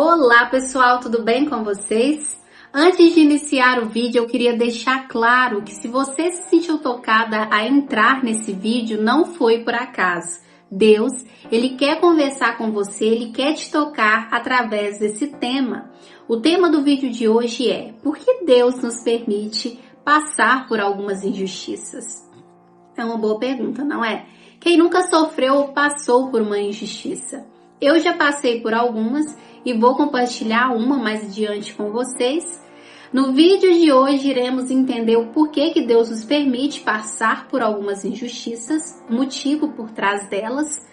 Olá pessoal, tudo bem com vocês? Antes de iniciar o vídeo, eu queria deixar claro que se você se sentiu tocada a entrar nesse vídeo, não foi por acaso. Deus, Ele quer conversar com você, Ele quer te tocar através desse tema. O tema do vídeo de hoje é: por que Deus nos permite passar por algumas injustiças? É uma boa pergunta, não é? Quem nunca sofreu ou passou por uma injustiça? Eu já passei por algumas e vou compartilhar uma mais adiante com vocês. No vídeo de hoje iremos entender o porquê que Deus nos permite passar por algumas injustiças, o motivo por trás delas,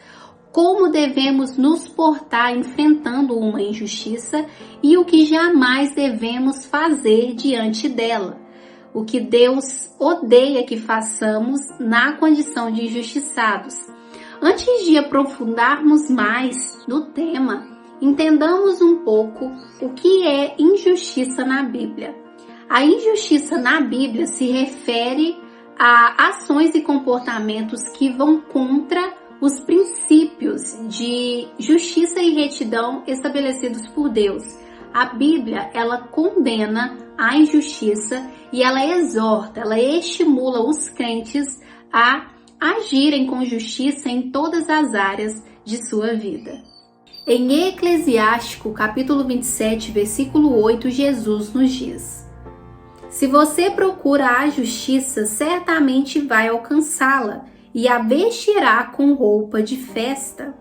como devemos nos portar enfrentando uma injustiça e o que jamais devemos fazer diante dela. O que Deus odeia que façamos na condição de injustiçados. Antes de aprofundarmos mais no tema, entendamos um pouco o que é injustiça na Bíblia. A injustiça na Bíblia se refere a ações e comportamentos que vão contra os princípios de justiça e retidão estabelecidos por Deus. A Bíblia, ela condena a injustiça e ela exorta, ela estimula os crentes a agirem com justiça em todas as áreas de sua vida. Em Eclesiástico, capítulo 27, versículo 8, Jesus nos diz: se você procura a justiça, certamente vai alcançá-la e a vestirá com roupa de festa.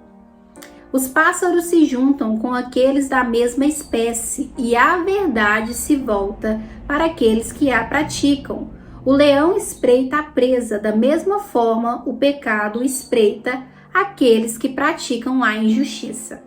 Os pássaros se juntam com aqueles da mesma espécie e a verdade se volta para aqueles que a praticam. O leão espreita a presa, da mesma forma o pecado espreita aqueles que praticam a injustiça.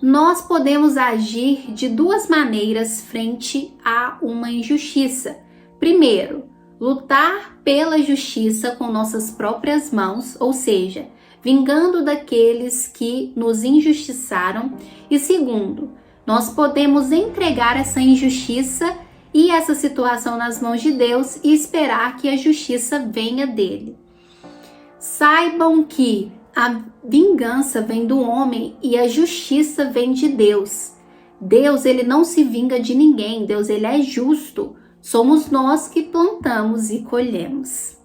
Nós podemos agir de duas maneiras frente a uma injustiça. Primeiro, lutar pela justiça com nossas próprias mãos, ou seja, vingando daqueles que nos injustiçaram. E segundo, nós podemos entregar essa injustiça e essa situação nas mãos de Deus e esperar que a justiça venha dele. Saibam que a vingança vem do homem e a justiça vem de Deus. Deus, ele não se vinga de ninguém. Deus, ele é justo. Somos nós que plantamos e colhemos.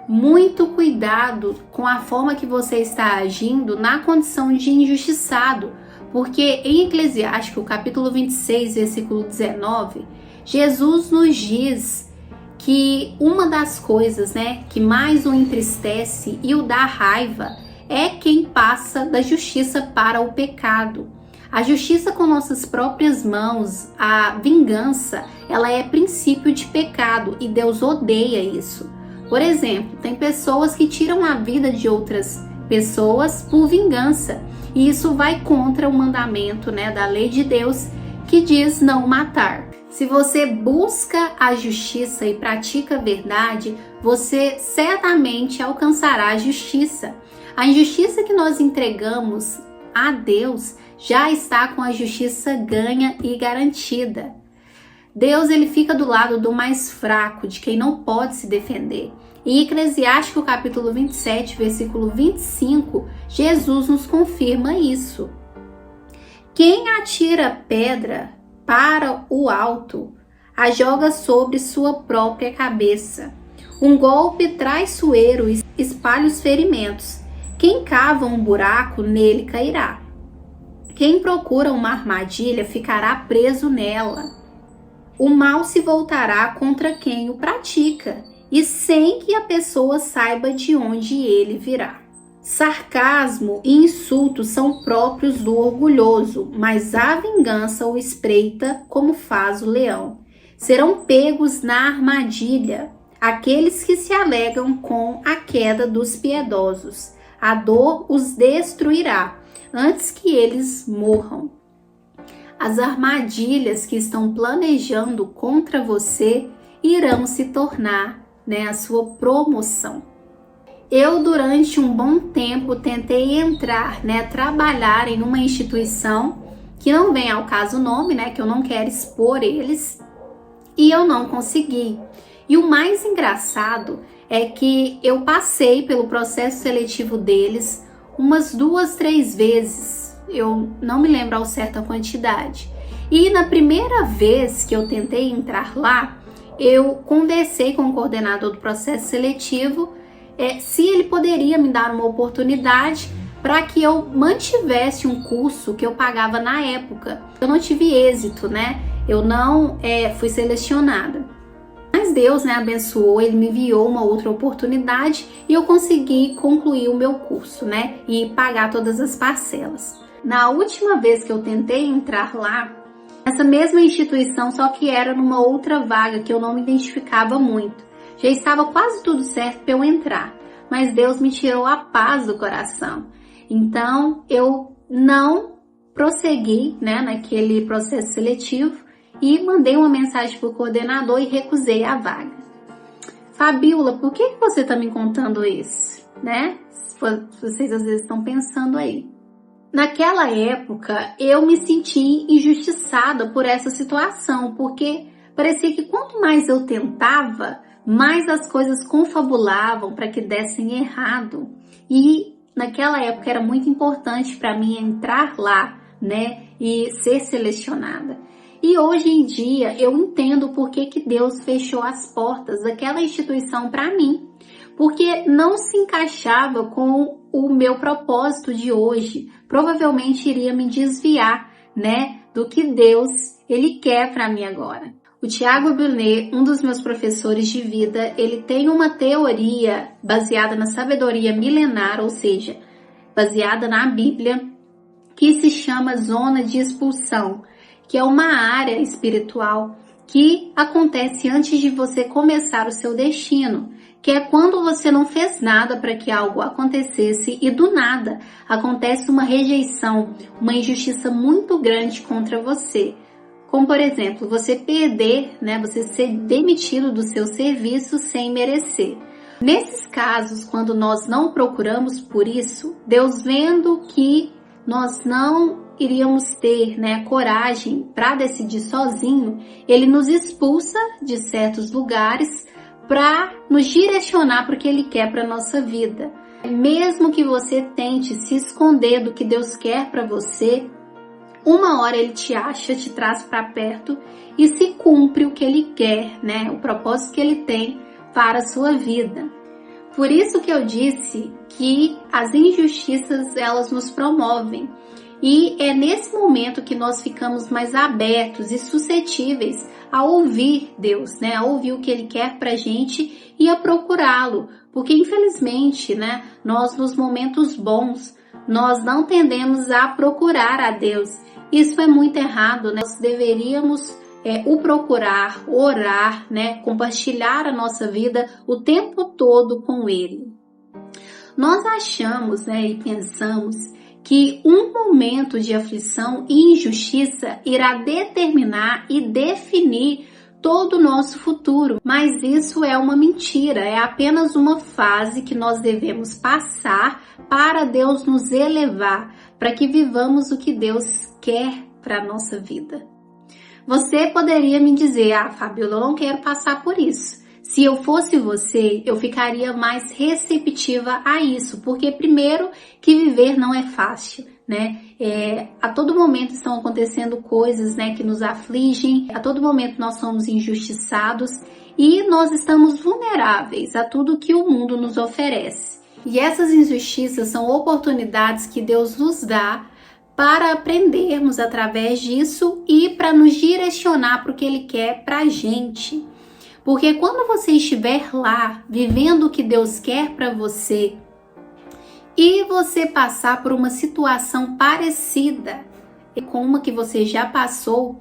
Muito cuidado com a forma que você está agindo na condição de injustiçado, porque em Eclesiástico, capítulo 26, versículo 19, Jesus nos diz que uma das coisas, que mais o entristece e o dá raiva é quem passa da justiça para o pecado. A justiça com nossas próprias mãos, a vingança, ela é princípio de pecado e Deus odeia isso. Por exemplo, tem pessoas que tiram a vida de outras pessoas por vingança e isso vai contra o mandamento, da lei de Deus que diz não matar. Se você busca a justiça e pratica a verdade, você certamente alcançará a justiça. A injustiça que nós entregamos a Deus já está com a justiça ganha e garantida. Deus, ele fica do lado do mais fraco, de quem não pode se defender. Em Eclesiástico capítulo 27, versículo 25, Jesus nos confirma isso. Quem atira pedra para o alto, a joga sobre sua própria cabeça. Um golpe traiçoeiro espalha os ferimentos. Quem cava um buraco, nele cairá. Quem procura uma armadilha ficará preso nela. O mal se voltará contra quem o pratica, e sem que a pessoa saiba de onde ele virá. Sarcasmo e insultos são próprios do orgulhoso, mas a vingança o espreita como faz o leão. Serão pegos na armadilha aqueles que se alegam com a queda dos piedosos. A dor os destruirá antes que eles morram. As armadilhas que estão planejando contra você irão se tornar, a sua promoção. Eu, durante um bom tempo, tentei entrar, trabalhar em uma instituição, que não vem ao caso o nome, que eu não quero expor eles, e eu não consegui. E o mais engraçado é que eu passei pelo processo seletivo deles umas 2, 3 vezes, eu não me lembro ao certo a quantidade. E na primeira vez que eu tentei entrar lá, eu conversei com o coordenador do processo seletivo se ele poderia me dar uma oportunidade para que eu mantivesse um curso que eu pagava na época. Eu não tive êxito, né? Eu não fui selecionada. Mas Deus, né, abençoou, Ele me enviou uma outra oportunidade e eu consegui concluir o meu curso, né? E pagar todas as parcelas. Na última vez que eu tentei entrar lá, essa mesma instituição, só que era numa outra vaga que eu não me identificava muito. Já estava quase tudo certo para eu entrar, mas Deus me tirou a paz do coração. Então, eu não prossegui, né, naquele processo seletivo e mandei uma mensagem para o coordenador e recusei a vaga. Fabiola, por que você está me contando isso? Né? Vocês às vezes estão pensando aí. Naquela época, eu me senti injustiçada por essa situação, porque parecia que quanto mais eu tentava, mais as coisas confabulavam para que dessem errado. E naquela época era muito importante para mim entrar lá, né, e ser selecionada. E hoje em dia eu entendo por que Deus fechou as portas daquela instituição para mim, porque não se encaixava com o meu propósito de hoje. Provavelmente iria me desviar, né, do que Deus Ele quer para mim agora. O Tiago Brunet, um dos meus professores de vida, ele tem uma teoria baseada na sabedoria milenar, ou seja, baseada na Bíblia, que se chama zona de expulsão, que é uma área espiritual que acontece antes de você começar o seu destino, que é quando você não fez nada para que algo acontecesse e do nada acontece uma rejeição, uma injustiça muito grande contra você. Como, por exemplo, você perder, né, você ser demitido do seu serviço sem merecer. Nesses casos, quando nós não procuramos por isso, Deus vendo que nós não iríamos ter, né, coragem para decidir sozinho, Ele nos expulsa de certos lugares para nos direcionar para o que Ele quer para a nossa vida. Mesmo que você tente se esconder do que Deus quer para você, uma hora Ele te acha, te traz para perto e se cumpre o que Ele quer, né, o propósito que Ele tem para a sua vida. Por isso que eu disse que as injustiças, elas nos promovem. E é nesse momento que nós ficamos mais abertos e suscetíveis a ouvir Deus, né? A ouvir o que Ele quer pra gente e a procurá-lo. Porque infelizmente, né, nós nos momentos bons, nós não tendemos a procurar a Deus. Isso é muito errado, né? Nós deveríamos o procurar, orar, né? Compartilhar a nossa vida o tempo todo com Ele. Nós achamos, né, e pensamos que um momento de aflição e injustiça irá determinar e definir todo o nosso futuro, mas isso é uma mentira, é apenas uma fase que nós devemos passar para Deus nos elevar, para que vivamos o que Deus quer para a nossa vida. Você poderia me dizer, Fabiola, eu não quero passar por isso. Se eu fosse você, eu ficaria mais receptiva a isso, porque primeiro que viver não é fácil, né? A todo momento estão acontecendo coisas, né, que nos afligem, a todo momento nós somos injustiçados e nós estamos vulneráveis a tudo que o mundo nos oferece. E essas injustiças são oportunidades que Deus nos dá para aprendermos através disso e para nos direcionar para o que Ele quer para a gente. Porque quando você estiver lá, vivendo o que Deus quer para você, e você passar por uma situação parecida com uma que você já passou,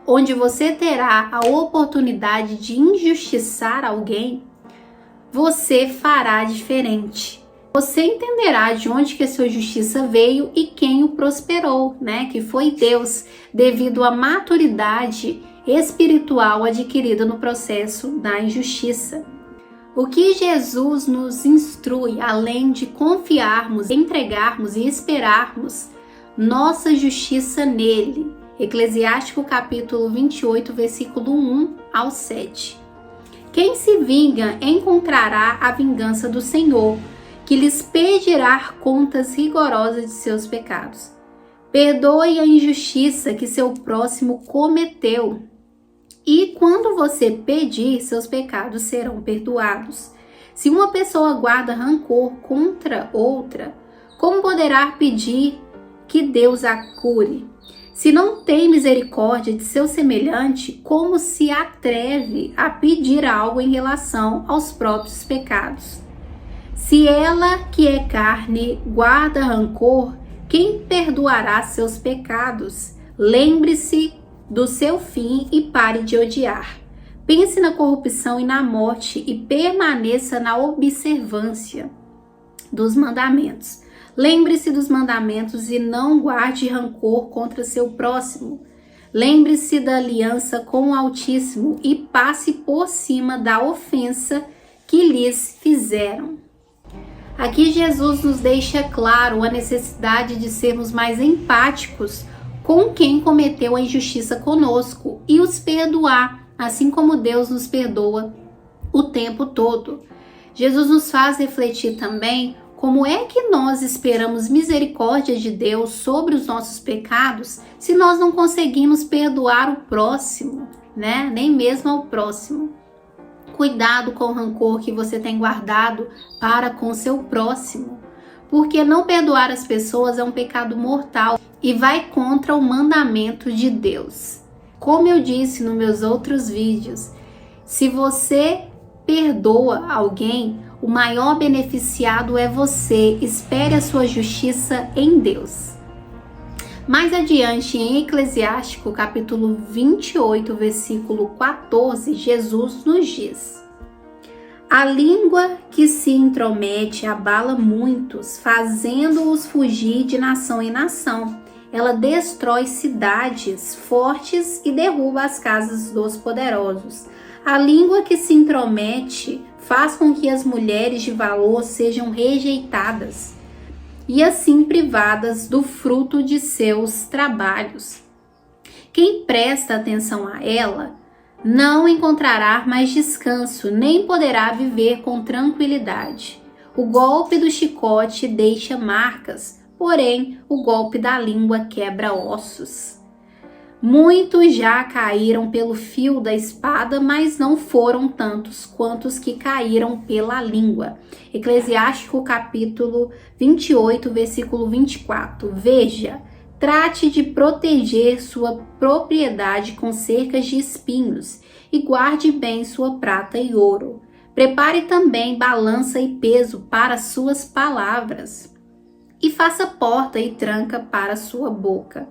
onde você terá a oportunidade de injustiçar alguém, você fará diferente. Você entenderá de onde que a sua justiça veio e quem o prosperou, né? Que foi Deus, devido à maturidade espiritual adquirida no processo da injustiça. O que Jesus nos instrui, além de confiarmos, entregarmos e esperarmos nossa justiça nele. Eclesiástico capítulo 28, versículo 1 ao 7. Quem se vinga encontrará a vingança do Senhor, que lhes pedirá contas rigorosas de seus pecados. Perdoe a injustiça que seu próximo cometeu. E quando você pedir, seus pecados serão perdoados. Se uma pessoa guarda rancor contra outra, como poderá pedir que Deus a cure? Se não tem misericórdia de seu semelhante, como se atreve a pedir algo em relação aos próprios pecados? Se ela, que é carne, guarda rancor, quem perdoará seus pecados? Lembre-se do seu fim e pare de odiar. Pense na corrupção e na morte e permaneça na observância dos mandamentos. Lembre-se dos mandamentos e não guarde rancor contra seu próximo. Lembre-se da aliança com o Altíssimo e passe por cima da ofensa que lhes fizeram. Aqui Jesus nos deixa claro a necessidade de sermos mais empáticos com quem cometeu a injustiça conosco e os perdoar, assim como Deus nos perdoa o tempo todo. Jesus nos faz refletir também como é que nós esperamos misericórdia de Deus sobre os nossos pecados se nós não conseguimos perdoar o próximo, né? Nem mesmo ao próximo. Cuidado com o rancor que você tem guardado para com seu próximo, porque não perdoar as pessoas é um pecado mortal e vai contra o mandamento de Deus. Como eu disse nos meus outros vídeos, se você perdoa alguém, o maior beneficiado é você. Espere a sua justiça em Deus. Mais adiante, em Eclesiástico, capítulo 28, versículo 14, Jesus nos diz: a língua que se intromete abala muitos, fazendo-os fugir de nação em nação. Ela destrói cidades fortes e derruba as casas dos poderosos. A língua que se intromete faz com que as mulheres de valor sejam rejeitadas e assim privadas do fruto de seus trabalhos. Quem presta atenção a ela não encontrará mais descanso, nem poderá viver com tranquilidade. O golpe do chicote deixa marcas, porém o golpe da língua quebra ossos. Muitos já caíram pelo fio da espada, mas não foram tantos quantos que caíram pela língua. Eclesiástico capítulo 28, versículo 24. Veja, trate de proteger sua propriedade com cercas de espinhos e guarde bem sua prata e ouro. Prepare também balança e peso para suas palavras e faça porta e tranca para sua boca.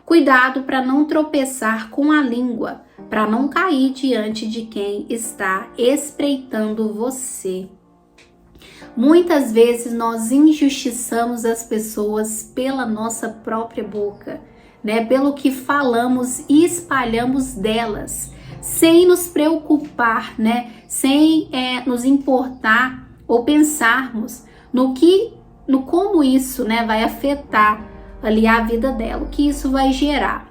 Cuidado para não tropeçar com a língua, para não cair diante de quem está espreitando você. Muitas vezes nós injustiçamos as pessoas pela nossa própria boca, né? Pelo que falamos e espalhamos delas, sem nos preocupar, né? Sem nos importar ou pensarmos no como isso, né, vai afetar ali a vida dela, o que isso vai gerar.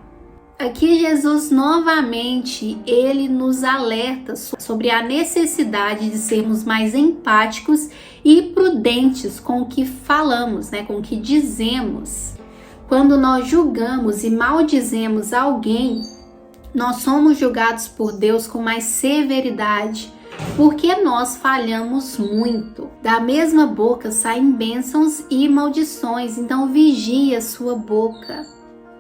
Aqui Jesus novamente, ele nos alerta sobre a necessidade de sermos mais empáticos e prudentes com o que falamos, né, com o que dizemos. Quando nós julgamos e maldizemos alguém, nós somos julgados por Deus com mais severidade, porque nós falhamos muito. Da mesma boca saem bênçãos e maldições, então vigie a sua boca.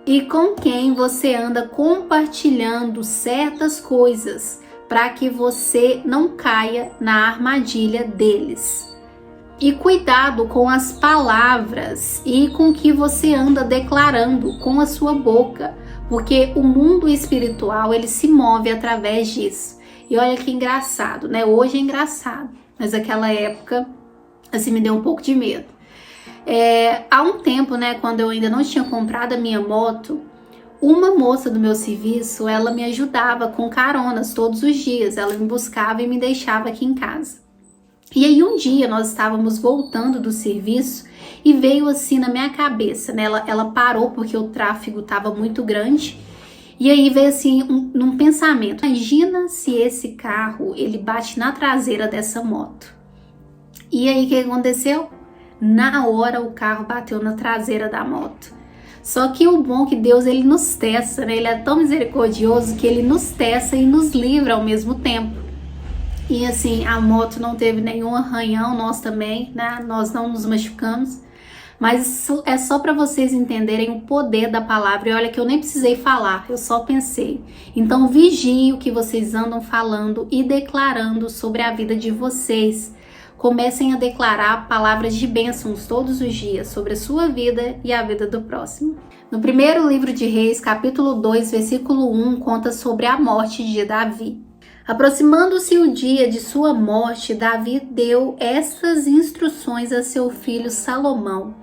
E com quem você anda compartilhando certas coisas, para que você não caia na armadilha deles. E cuidado com as palavras e com o que você anda declarando com a sua boca, porque o mundo espiritual ele se move através disso. E olha que engraçado, né? Hoje é engraçado, mas naquela época, assim, me deu um pouco de medo. Há um tempo, né, quando eu ainda não tinha comprado a minha moto, uma moça do meu serviço, ela me ajudava com caronas todos os dias. Ela me buscava e me deixava aqui em casa. E aí um dia nós estávamos voltando do serviço e veio assim na minha cabeça, né? Ela parou porque o tráfego estava muito grande. E aí veio assim num pensamento, imagina se esse carro ele bate na traseira dessa moto. E aí o que aconteceu? Na hora o carro bateu na traseira da moto. Só que o bom é que Deus, ele nos testa, né? Ele é tão misericordioso que ele nos testa e nos livra ao mesmo tempo. E assim, a moto não teve nenhum arranhão, nós também, né? Nós não nos machucamos. Mas isso é só para vocês entenderem o poder da palavra. E olha que eu nem precisei falar, eu só pensei. Então vigie o que vocês andam falando e declarando sobre a vida de vocês. Comecem a declarar palavras de bênçãos todos os dias sobre a sua vida e a vida do próximo. No primeiro livro de Reis, capítulo 2, versículo 1, conta sobre a morte de Davi. Aproximando-se o dia de sua morte, Davi deu estas instruções a seu filho Salomão.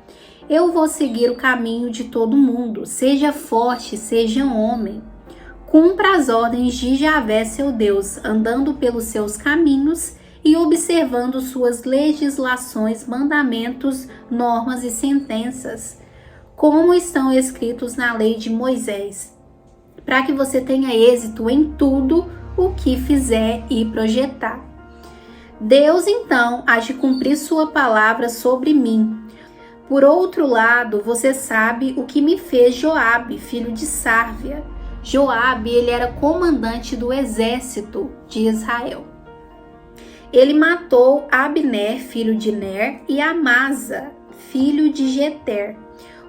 Eu vou seguir o caminho de todo mundo, seja forte, seja homem. Cumpra as ordens de Javé, seu Deus, andando pelos seus caminhos e observando suas legislações, mandamentos, normas e sentenças, como estão escritos na lei de Moisés, para que você tenha êxito em tudo o que fizer e projetar. Deus, então, há de cumprir sua palavra sobre mim. Por outro lado, você sabe o que me fez Joabe, filho de Sárvia. Joabe, ele era comandante do exército de Israel. Ele matou Abner, filho de Ner, e Amasa, filho de Jeter,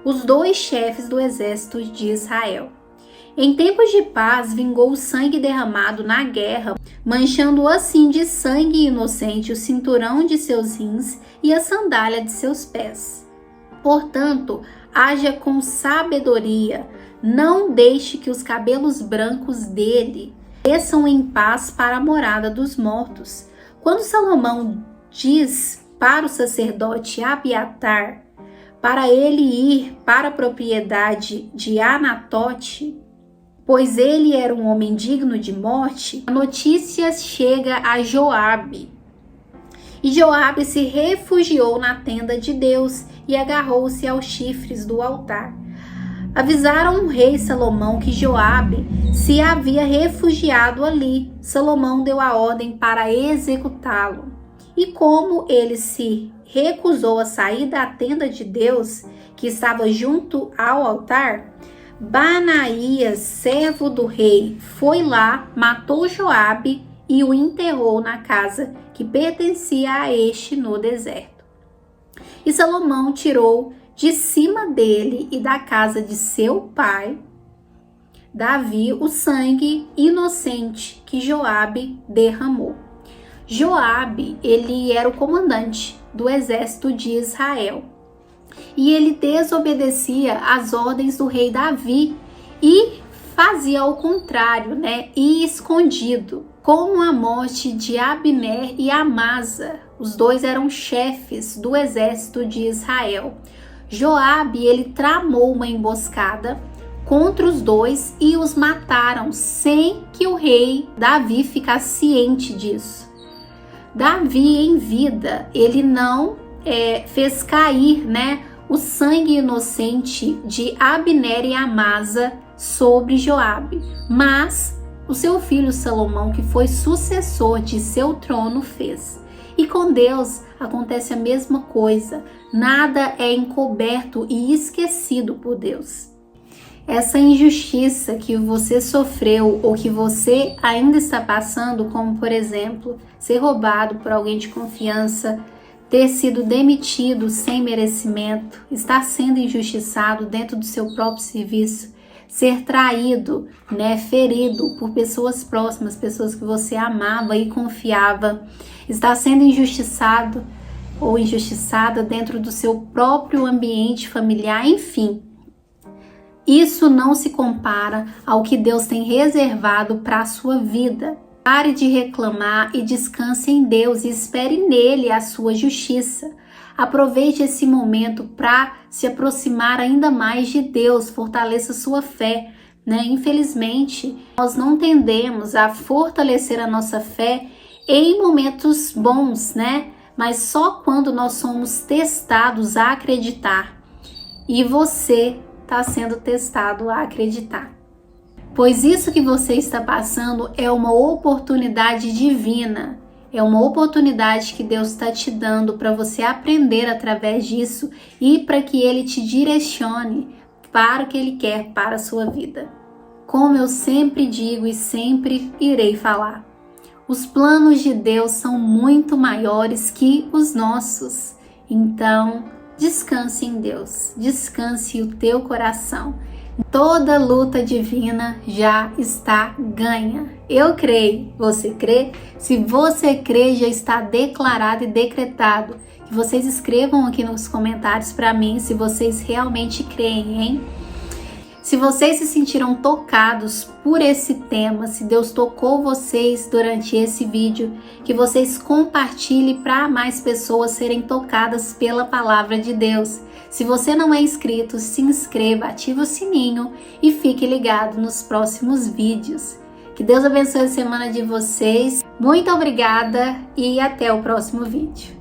os dois chefes do exército de Israel. Em tempos de paz, vingou o sangue derramado na guerra, manchando assim de sangue inocente o cinturão de seus rins e a sandália de seus pés. Portanto, haja com sabedoria, não deixe que os cabelos brancos dele desçam em paz para a morada dos mortos. Quando Salomão diz para o sacerdote Abiatar para ele ir para a propriedade de Anatote, pois ele era um homem digno de morte, a notícia chega a Joabe. E Joabe se refugiou na tenda de Deus e agarrou-se aos chifres do altar. Avisaram o rei Salomão que Joabe se havia refugiado ali. Salomão deu a ordem para executá-lo. E como ele se recusou a sair da tenda de Deus, que estava junto ao altar, Banaías, servo do rei, foi lá, matou Joabe e o enterrou na casa que pertencia a este no deserto. E Salomão tirou de cima dele e da casa de seu pai, Davi, o sangue inocente que Joabe derramou. Joabe, ele era o comandante do exército de Israel. E ele desobedecia às ordens do rei Davi e fazia ao contrário, né? E escondido, com a morte de Abner e Amasa. Os dois eram chefes do exército de Israel. Joabe, ele tramou uma emboscada contra os dois e os mataram sem que o rei Davi ficasse ciente disso. Davi, em vida, ele não fez cair, né, o sangue inocente de Abner e Amasa sobre Joabe, mas o seu filho Salomão, que foi sucessor de seu trono, fez. E com Deus acontece a mesma coisa, nada é encoberto e esquecido por Deus. Essa injustiça que você sofreu ou que você ainda está passando, como por exemplo, ser roubado por alguém de confiança, ter sido demitido sem merecimento, estar sendo injustiçado dentro do seu próprio serviço, ser traído, né, ferido por pessoas próximas, pessoas que você amava e confiava, estar sendo injustiçado ou injustiçada dentro do seu próprio ambiente familiar, enfim. Isso não se compara ao que Deus tem reservado para a sua vida. Pare de reclamar e descanse em Deus e espere nele a sua justiça. Aproveite esse momento para se aproximar ainda mais de Deus, fortaleça sua fé, né? Infelizmente, nós não tendemos a fortalecer a nossa fé em momentos bons, né? Mas só quando nós somos testados a acreditar. E você está sendo testado a acreditar. Pois isso que você está passando é uma oportunidade divina. É uma oportunidade que Deus está te dando para você aprender através disso e para que Ele te direcione para o que Ele quer para a sua vida. Como eu sempre digo e sempre irei falar, os planos de Deus são muito maiores que os nossos. Então, descanse em Deus, descanse o teu coração. Toda luta divina já está ganha. Eu creio, você crê? Se você crê, já está declarado e decretado. Que vocês escrevam aqui nos comentários para mim se vocês realmente creem, hein? Se vocês se sentiram tocados por esse tema, se Deus tocou vocês durante esse vídeo, que vocês compartilhem para mais pessoas serem tocadas pela palavra de Deus. Se você não é inscrito, se inscreva, ative o sininho e fique ligado nos próximos vídeos. Que Deus abençoe a semana de vocês. Muito obrigada e até o próximo vídeo.